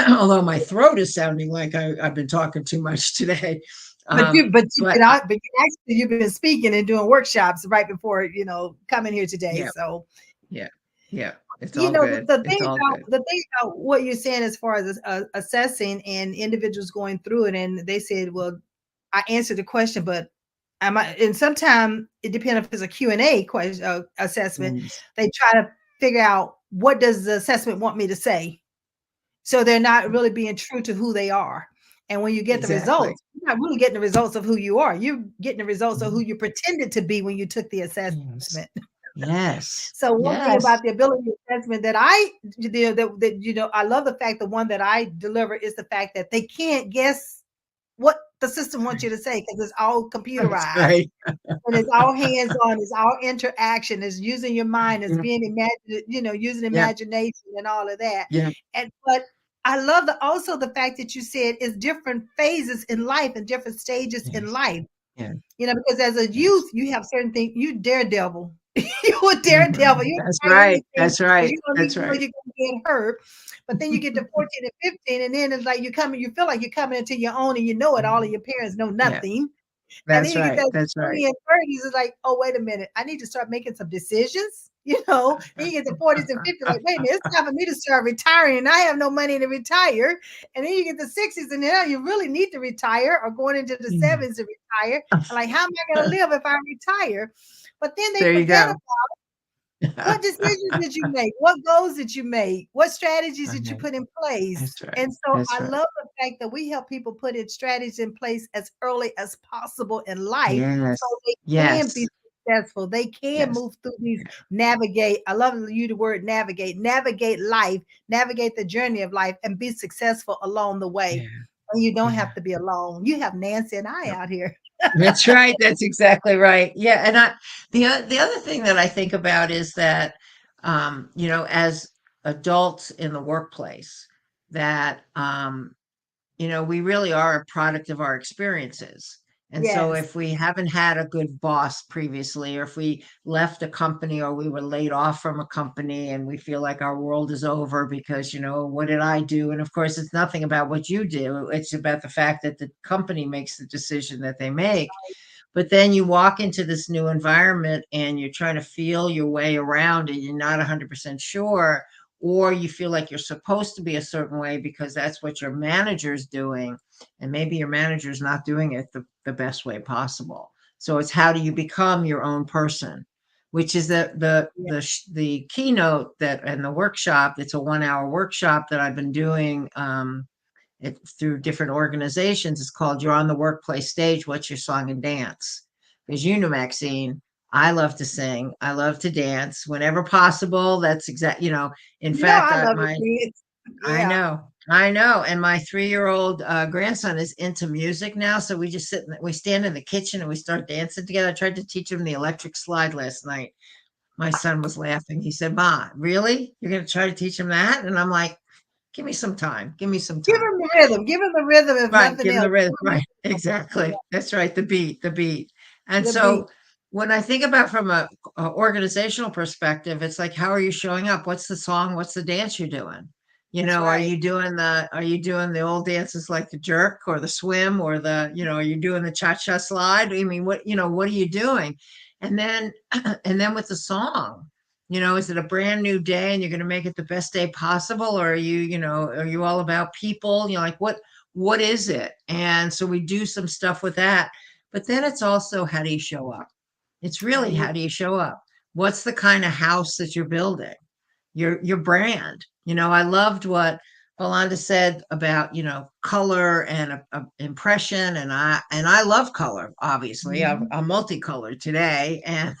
although my throat is sounding like I've been talking too much today. But You've been speaking and doing workshops right before coming here today. yeah, So yeah, yeah. It's all good. the It's thing all about good. what you're saying as far as assessing and individuals going through it, and they said, "Well, I answered the question, but am I?" And sometimes it depends if it's a Q&A question assessment. Yes. They try to figure out what does the assessment want me to say, so they're not really being true to who they are. And when you get the Exactly. results, you're not really getting the results of who you are. You're getting the results of who Mhm. you pretended to be when you took the Yes. assessment. Yes. So one thing Yes. about the ability assessment that I love the fact the one that I deliver is the fact that they can't guess what the system wants you to say because it's all That's computerized right. and it's all hands on, it's all interaction, it's using your mind, it's Yeah. being using Yeah. imagination and all of that. Yeah. And but I love also the fact that you said it's different phases in life and different stages in Yes. life. Yeah. Because as a youth, Yes. you have certain things, you daredevil. You a daredevil. Mhm. You That's try right. anything That's because right. you don't That's even know right. you're gonna get hurt. But then you get to 14 and 15, and then it's like you feel like you're coming into your own and you know it all, and Mhm. your parents know Yeah. nothing. And then That's you get right. that That's right. 20 and 30s, it's like, oh, wait a minute, I need to start making some decisions. Then you get to 40s and 50s, like, wait a minute, it's time for me to start retiring, and I have no money to retire. And then you get to 60s, and now you really need to retire, or going into the Yeah. 70s to retire. And like, how am I going to live if I retire? But then they There you forget go. what decisions did you make? What goals did you make? What strategies did you Right. put in place? That's right. And so That's I right. love the fact that we help people put in strategies in place as early as possible in life so Yes. they can be Yes. successful. They can Yes. move through these, navigate. I love you the word navigate life, navigate the journey of life and be successful along the way. Yeah. And you don't Yeah. have to be alone. You have Nancy and I Yep. out here. That's right. That's exactly right. Yeah. And the other thing that I think about is that, as adults in the workplace, that, we really are a product of our experiences. And so Yes. if we haven't had a good boss previously, or if we left a company or we were laid off from a company and we feel like our world is over because, what did I do? And of course, it's nothing about what you do. It's about the fact that the company makes the decision that they make. But then you walk into this new environment and you're trying to feel your way around and you're not 100% sure, or you feel like you're supposed to be a certain way because that's what your manager's doing. And maybe your manager's not doing it the best way possible. So it's how do you become your own person, which is Yeah. the keynote that and the workshop. It's a 1 hour workshop that I've been doing through different organizations. It's called You're on the Workplace Stage. What's your song and dance? Because Maxine, I love to sing. I love to dance whenever possible. That's in You know, fact, I love it, my, kids. I Yeah. know, I know. And my 3-year-old grandson is into music now. So we just we stand in the kitchen and we start dancing together. I tried to teach him the electric slide last night. My son was laughing. He said, "Ma, really? You're going to try to teach him that?" And I'm like, give me some time. Give me some Give time. him the rhythm. Give him the rhythm, if Right, nothing give 'em the else. rhythm, Give him right, exactly. That's right, the beat. And the beat. so when I think about from a organizational perspective, it's like, how are you showing up? What's the song? What's the dance you're doing? That's Are right. you doing the old dances like the jerk or the swim or are you doing the cha-cha slide? I mean, what are you doing? And then and then with the song, is it a brand new day and you're going to make it the best day possible? Or are you all about people? Like what is it? And so we do some stuff with that. But then it's also how do you show up? It's How really do you how do you show up? What's the kind of house that you're building? Your brand. I loved what Valanda said about, color and impression. And I love color, obviously. Mhm. I'm multicolored today. And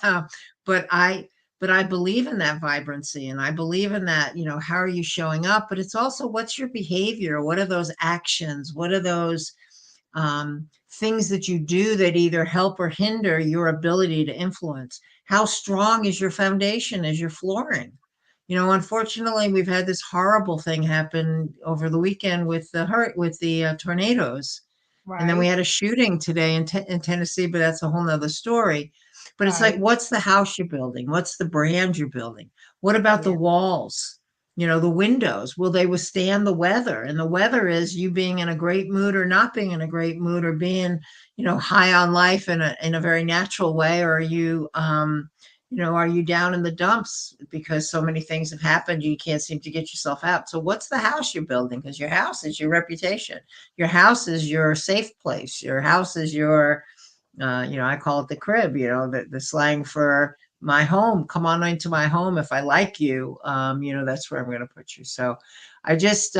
but I believe in that vibrancy and I believe in that, how are you showing up? But it's also what's your behavior? What are those actions? What are those things that you do that either help or hinder your ability to influence? How strong is your foundation? Is your flooring? Unfortunately, we've had this horrible thing happen over the weekend with the tornadoes, and then we Right. had a shooting today in Tennessee, but that's a whole nother story. But it's like, Right. what's the house you're building? What's the brand you're building? What about the Yeah. walls? The windows, will they withstand the weather? And the weather is you being in a great mood or not being in a great mood or being, high on life in a very natural way, or are you down in the dumps because so many things have happened, you can't seem to get yourself out? So what's the house you're building? Because your house is your reputation. Your house is your safe place. Your house is your I call it the crib, the slang for my home. Come on into my home. If I like you, that's where I'm going to put you. So I just,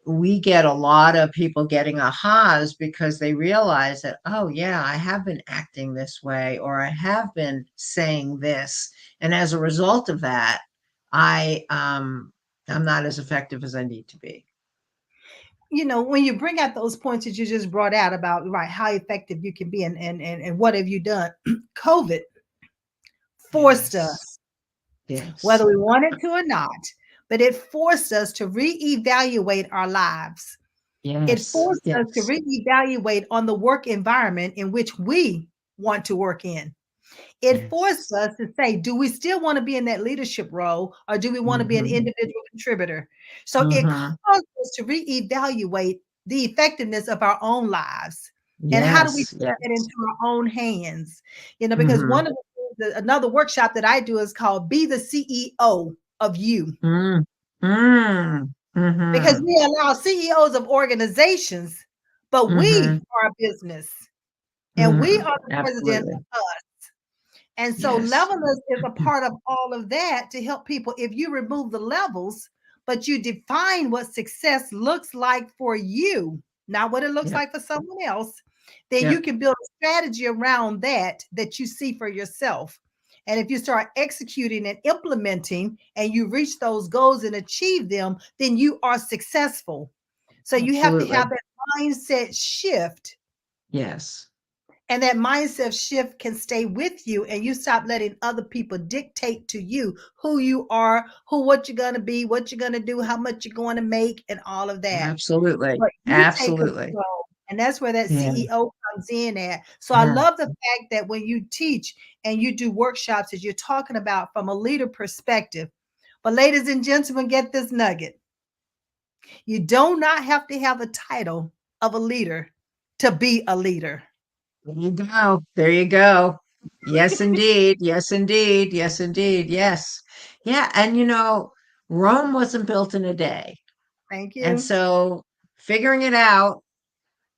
we get a lot of people getting ahas because they realize that, oh yeah, I have been acting this way, or I have been saying this. And as a result of that, I'm not as effective as I need to be. When you bring out those points that you just brought out about right how effective you can be and what have you done? COVID forced Yes. us, Yes. whether we wanted to or not, but it forced us to reevaluate our lives. It Yes. forced us to Yes. reevaluate on the work environment in which we want to work in. It forced Yes. us to say, do we still want to be in that leadership role or do we want to be an Mhm. individual contributor? So it Mhm. caused us to reevaluate the effectiveness of our own lives. And how do we Yes. take that Yes. into our own hands? Because Mhm. one of another workshop that I do is called Be the CEO of You. Mm. Mm. Because Mhm. we allow CEOs of organizations, but we Mhm. are a business and we Mhm. are the president Absolutely. of us. And so Yes. levelness is a part of all of that to help people. If you remove the levels, but you define what success looks like for you, not what it looks Yep. like for someone else, then you Yep. can build a strategy around that you see for yourself. And if you start executing and implementing and you reach those goals and achieve them, then you are successful. So you have to have Absolutely. that mindset shift, Yes. and that mindset shift can stay with you, and you stop letting other people dictate to you who you are, what you're going to be, what you're going to do, how much you're going to make, and all of that. Absolutely. But you take Absolutely. control. And that's where that Yeah. CEO comes in at. So I Yeah. love the fact that when you teach and you do workshops, that you're talking about from a leader perspective. But ladies and gentlemen, get this nugget. You do not have to have a title of a leader to be a leader. There you go. There you go. Yes, indeed. Yes, indeed. Yes, indeed. Yes. Yeah. And Rome wasn't built in a day. Thank And you. so figuring it out,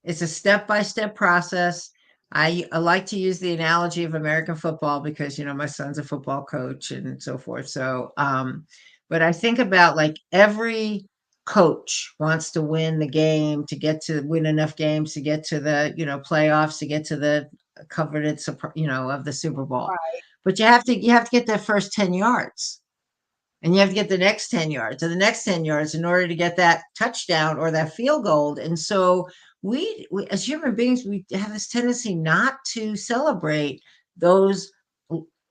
it's a step-by-step process. I like to use the analogy of American football because, my son's a football coach and so forth. So, but I think about like every coach wants to win the game to get to win enough games to get to the, playoffs, to get to the coveted, of the Super Bowl. Right. But you have to get that first 10 yards. And you have to get the next 10 yards and the next 10 yards in order to get that touchdown or that field goal. And so we as human beings, we have this tendency not to celebrate those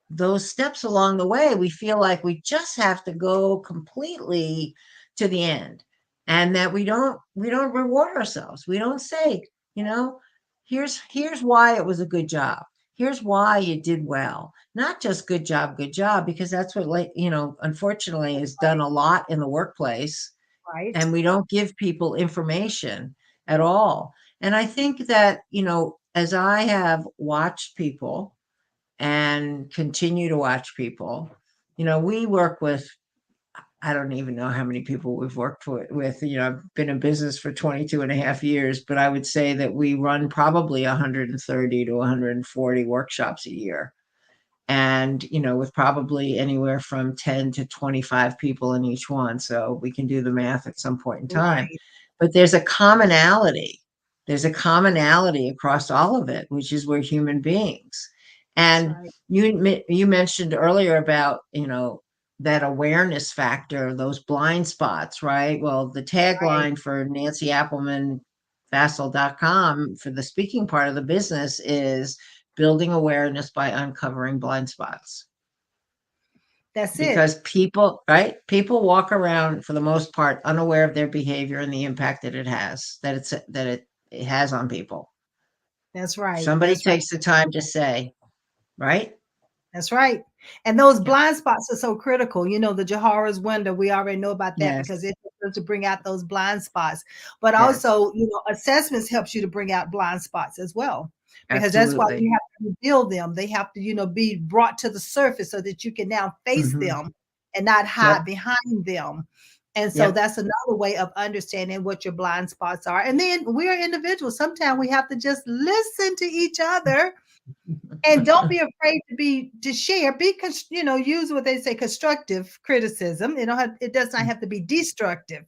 those steps along the way. We feel like we just have to go completely to the end, and that we don't reward ourselves. We don't say, you know, here's why it was a good job. Here's why you did well. Not just good job, because that's what, like, unfortunately is done a lot in the workplace, Right. and we don't give people information at all. And I think that, as I have watched people and continue to watch people, we work with, I don't even know how many people we've worked with. I've been in business for 22 and a half years, but I would say that we run probably 130 to 140 workshops a year. And, with probably anywhere from 10 to 25 people in each one. So we can do the math at some point in time. Right. But there's a commonality. There's a commonality across all of it, which is we're human beings. That's And right. you mentioned earlier about, that awareness factor, those blind spots, right? Well, the Right. tagline for Nancy Appleman Fassel.com for the speaking part of the business is building awareness by uncovering blind spots. That's it. Because people, right? People walk around for the most part unaware of their behavior and the impact that it has on people. That's right. Somebody That's right. takes the time to say, right? That's right. And those Yep. blind spots are so critical. The Jehovah's window, we already know about that because Yes. it helps to bring out those blind spots. But Yes. also, assessments helps you to bring out blind spots as well. Because that's why Absolutely. you have to reveal them. They have to, be brought to the surface so that you can now face Hmm. them and not hide Yep. behind them. And so Yep. that's another way of understanding what your blind spots are. And then we're individuals. Sometimes we have to just listen to each other, and don't be afraid to share. Use what they say, constructive criticism. It does not have to be destructive.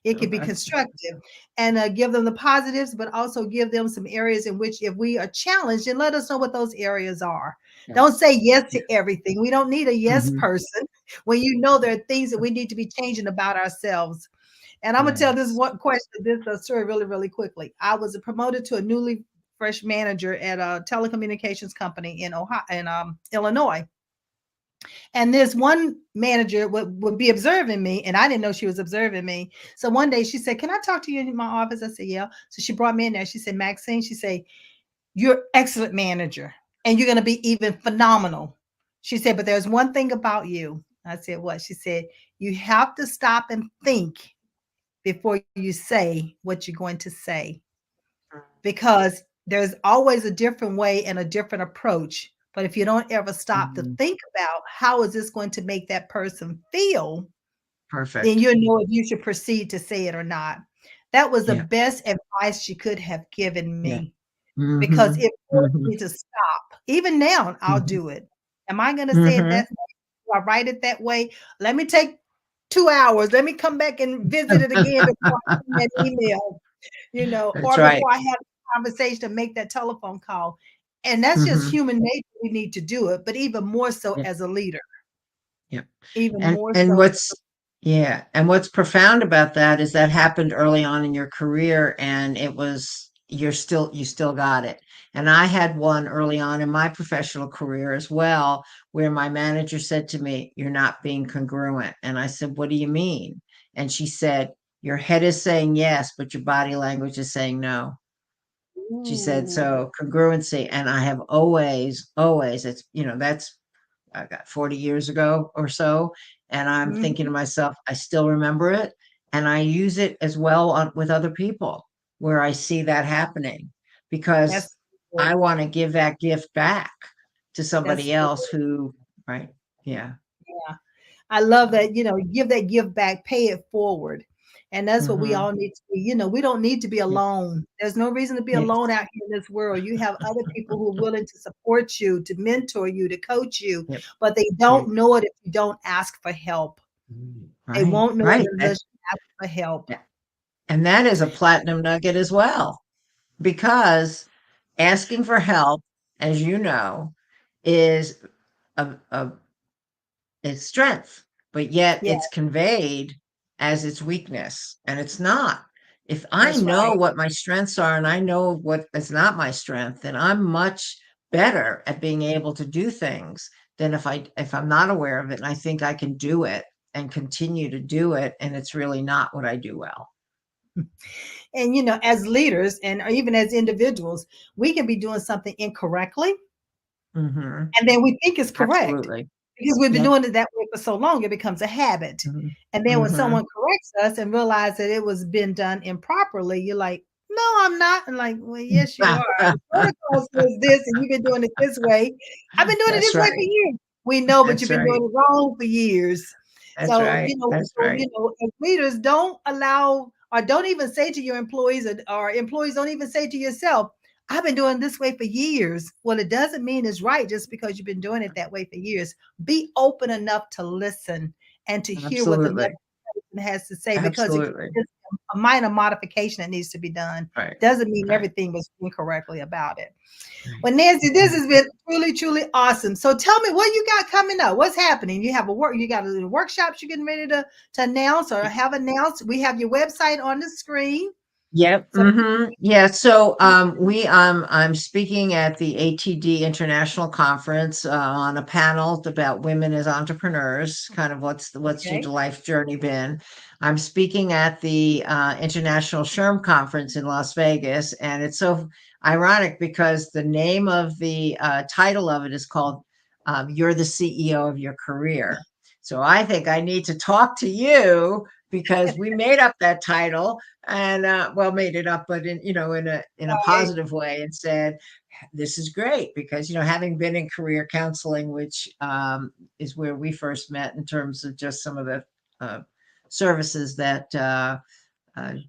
It can be Right. constructive, and give them the positives, but also give them some areas in which, if we are challenged, and let us know what those areas are. Yeah. Don't say yes Yeah. to everything. We don't need a yes Hmm. person when there are things that we need to be changing about ourselves. And I'm gonna tell this Yes. one question, this story really, really quickly. I was promoted to a newly fresh manager at a telecommunications company in Ohio, in Illinois. And this one manager would be observing me, and I didn't know she was observing me. So one day she said, "Can I talk to you in my office?" I said, "Yeah." So she brought me in there. She said, "Maxine," she said, "you're excellent manager, and you're going to be even phenomenal." She said, "But there's one thing about you." I said, "What?" She said, "You have to stop and think before you say what you're going to say, because there's always a different way and a different approach. But if you don't ever stop to Mhm. think about how is this going to make that person feel, then Perfect. you know if you should proceed to say it or not." That was the Yeah. best advice she could have given Yeah. me, because Hmm. it forced Hmm. me to stop. Even now, I'll Hmm. do it. Am I going to say it Mm-hmm. that way? Do I write it that way? Let me take 2 hours. Let me come back and visit it again before I send that email, That's or right. before I have a conversation to make that telephone call. And that's just Mm-hmm. human nature. We need to do it, but even more so Yeah. as a leader, Yeah. even And more and so. what's yeah, and what's profound about that is that happened early on in your career, and it was you still got it. And I had one early on in my professional career as well, where my manager said to me, "You're not being congruent." And I said, "What do you mean?" And she said, "Your head is saying yes, but your body language is saying no." She said, Ooh. "So congruency." And I have always, that's I got 40 years ago or so. And I'm thinking to Mhm. myself, I still remember it. And I use it as well with other people where I see that happening because That's good. I want to give that gift back to That's somebody good. else who, right? Yeah. Yeah. I love So, that, give that give back, pay it forward. And that's what we hmm all need to be. We don't need to be alone. There's no reason to be yes, alone out here in this world. You have other people who are willing to support you, to mentor you, to coach you, yep, but they yep. don't know it if you don't ask for help. They Right, won't know it right. unless you ask for help. And that is a platinum nugget as well, because asking for help, as you know, is a it's strength, but yet Yeah, it's conveyed as its weakness, and it's not. If I that's know right. what my strengths are and I know what is not my strength, then I'm much better at being able to do things than if I'm not aware of it and I think I can do it and continue to do it and it's really not what I do well. And as leaders and or even as individuals, we can be doing something incorrectly, Hmm. and then we think it's correct Absolutely. because we've been Yeah. doing it that way for so long, it becomes a habit. Hmm. And then when Hmm. someone corrects us and realize that it was been done improperly, you're like, no, I'm not. And like, well, yes, you are. The protocol says this, and you've been doing it this way. I've been doing it That's this way for right. years. We know, but That's you've been right. doing it wrong for years. That's So, right. That's right. as leaders, don't allow or don't even say to your employees, or employees don't even say to yourself, I've been doing this way for years. Well, it doesn't mean it's right just because you've been doing it that way for years. Be open enough to listen and to hear what the Absolutely. next person has to say, because it could Absolutely. be just a minor modification that needs to be done. Right. Doesn't mean Right. everything was incorrectly about it. Right. Well, Nancy, this Right. has been truly, truly awesome. So tell me what you got coming up. What's happening? You got a little workshops you're getting ready to announce or have announced. We have your website on the screen. Yep. So Yeah. So I'm speaking at the ATD International Conference on a panel about women as entrepreneurs, kind of what's your okay. life journey been. I'm speaking at the International SHRM Conference in Las Vegas, and it's so ironic because the name of the title of it is called "You're the CEO of Your Career." So I think I need to talk to you because we made up that title and well made it up but in a Right. positive way and said this is great because having been in career counseling, which is where we first met in terms of just some of the uh, services that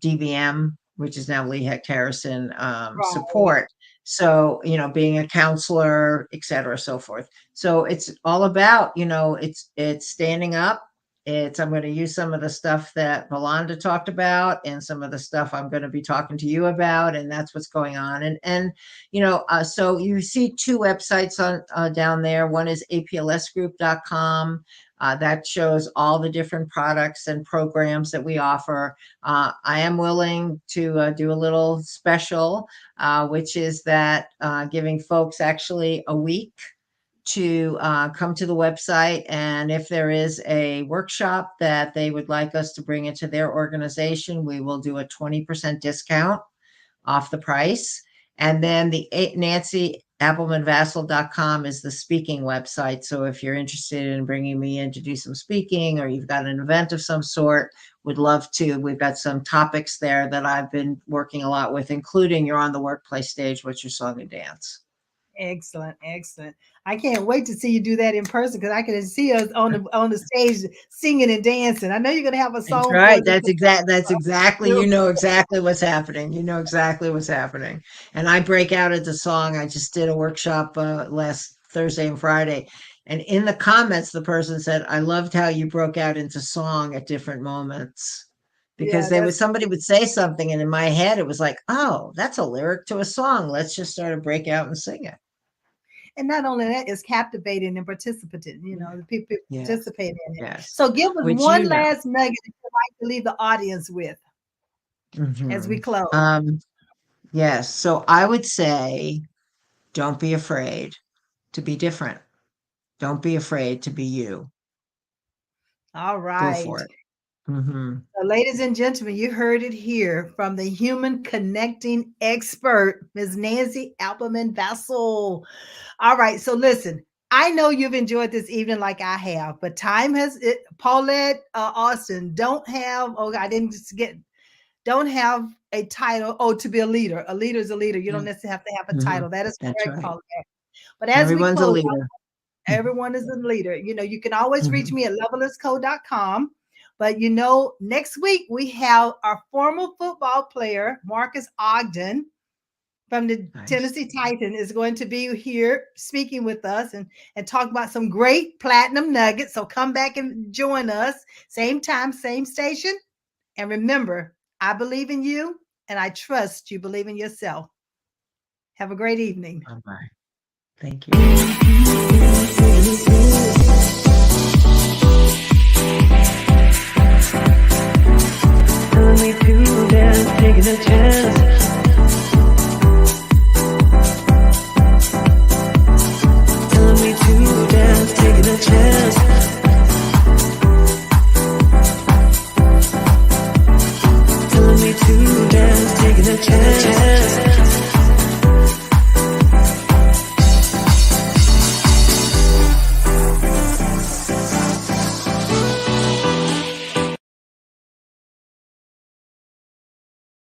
DVM, which is now Lee Hecht Harrison, Right. support. So, being a counselor, et cetera, so forth. So it's all about, it's standing up. I'm going to use some of the stuff that Valanda talked about and some of the stuff I'm going to be talking to you about. And that's what's going on. So you see two websites on down there. One is aplsgroup.com. That shows all the different products and programs that we offer. I am willing to do a little special, which is that giving folks actually a week to come to the website. And if there is a workshop that they would like us to bring into their organization, we will do a 20% discount off the price. And then the NancyApplemanVassal.com is the speaking website. So if you're interested in bringing me in to do some speaking or you've got an event of some sort, would love to. We've got some topics there that I've been working a lot with, including You're on the Workplace Stage, What's Your Song and Dance? Excellent, excellent. I can't wait to see you do that in person because I can see us on the stage singing and dancing. I know you're gonna have a That's song for right. us. That's exactly, Real exactly what's happening. You know exactly what's happening. And I break out into song. I just did a workshop last Thursday and Friday. And in the comments, the person said, I loved how you broke out into song at different moments. Because Yeah, somebody would say something, and in my head it was like, oh, that's a lyric to a song. Let's just start to break out and sing it. and not only that, it's captivating and participating. The people Yes. participate in it. Yes. So give us Which one you know. last nugget that you'd like to leave the audience with as we close. Yes. So I would say, don't be afraid to be different. Don't be afraid to be you. All Go right. for it. Mm-hmm. So, ladies and gentlemen, you heard it here from the human connecting expert, Ms. Nancy Appleman Vassell. All right. So listen, I know you've enjoyed this evening like I have, but time has it. Paulette Austin don't have. Oh, I didn't get. Don't have a title. Oh, to be a leader. A leader is a leader. You don't necessarily have to have a title. That is That's correct, right. Paulette. But as Everyone's we a close, leader. everyone is a leader. You can always reach Mhm. me at levelisco.com. But next week we have our former football player, Marcus Ogden from the Nice. Tennessee Titan, is going to be here speaking with us and talk about some great platinum nuggets. So come back and join us. Same time, same station. And remember, I believe in you and I trust you believe in yourself. Have a great evening. Bye-bye. Thank you. Telling me to dance, taking a chance. Telling me to dance, taking a chance. Telling me to dance, taking a chance.